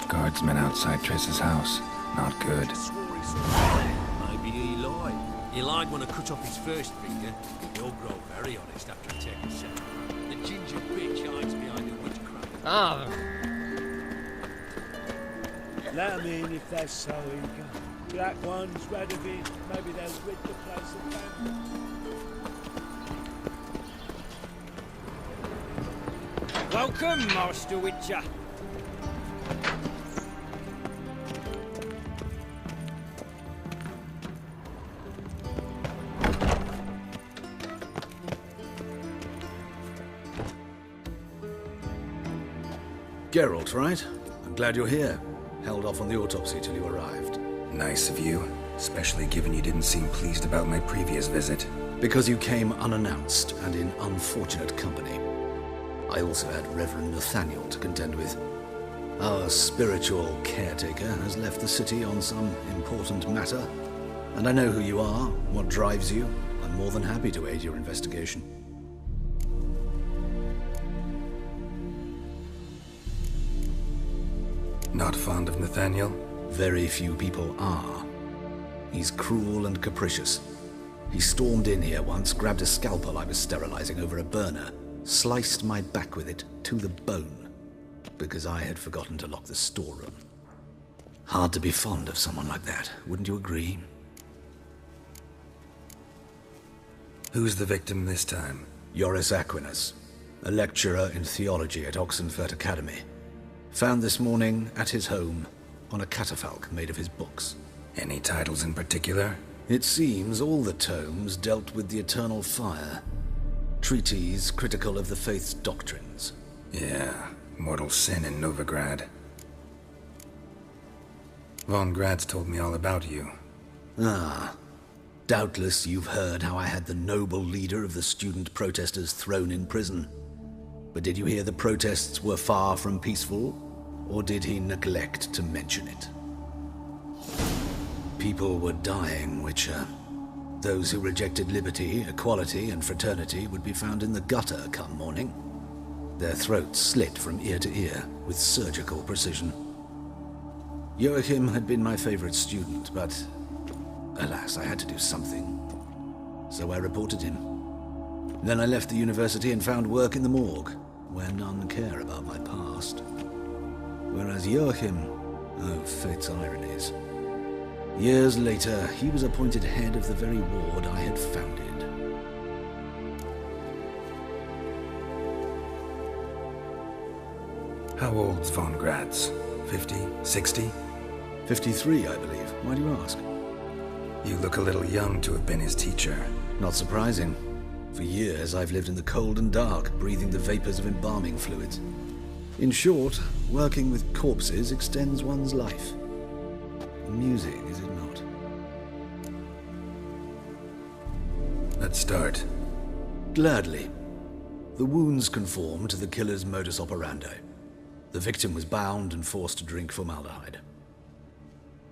Guardsmen outside Triss's house. Not good. Maybe he lied. He lied when I cut off his first finger. He'll grow very honest after I take a second. The ginger bitch hides behind the witchcraft. Ah, Let 'em in if they're so eager. Black ones, red of it, maybe they'll rid the place of them. welcome, Master Witcher. Geralt, right? I'm glad you're here. Held off on the autopsy till you arrived. Nice of you, especially given you didn't seem pleased about my previous visit. Because you came unannounced and in unfortunate company. I also had Reverend Nathaniel to contend with. Our spiritual caretaker has left the city on some important matter, and I know who you are, what drives you. I'm more than happy to aid your investigation. Not fond of Nathaniel? Very few people are. He's cruel and capricious. He stormed in here once, grabbed a scalpel I was sterilizing over a burner, sliced my back with it to the bone, because I had forgotten to lock the storeroom. Hard to be fond of someone like that, wouldn't you agree? Who's the victim this time? Joris Aquinas, a lecturer in theology at Oxenfurt Academy. Found this morning at his home on a catafalque made of his books. Any titles in particular? It seems all the tomes dealt with the eternal fire. Treatises critical of the faith's doctrines. Yeah, mortal sin in Novigrad. Von Grad's told me all about you. Ah, doubtless you've heard how I had the noble leader of the student protesters thrown in prison. But did you hear the protests were far from peaceful, or did he neglect to mention it? People were dying, Witcher. Those who rejected liberty, equality, and fraternity would be found in the gutter come morning. Their throats slit from ear to ear with surgical precision. Joachim had been my favorite student, but alas, I had to do something. So I reported him. Then I left the university and found work in the morgue, where none care about my past. Whereas Joachim, oh, fate's ironies. Years later, he was appointed head of the very ward I had founded. How old's Von Grad's? 50? 60? 53, I believe. Why do you ask? You look a little young to have been his teacher. Not surprising. For years, I've lived in the cold and dark, breathing the vapors of embalming fluids. In short, working with corpses extends one's life. Amusing, is it not? Let's start. Gladly. The wounds conform to the killer's modus operandi. The victim was bound and forced to drink formaldehyde.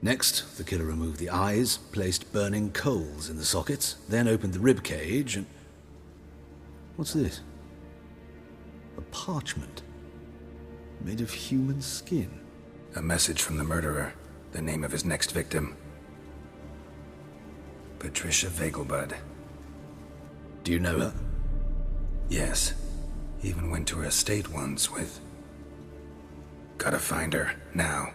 Next, the killer removed the eyes, placed burning coals in the sockets, then opened the rib cage and... What's this? A parchment. Made of human skin. A message from the murderer. The name of his next victim. Patricia Vegelbud. Do you know her? Yes. Even went to her estate once with... Gotta find her, now.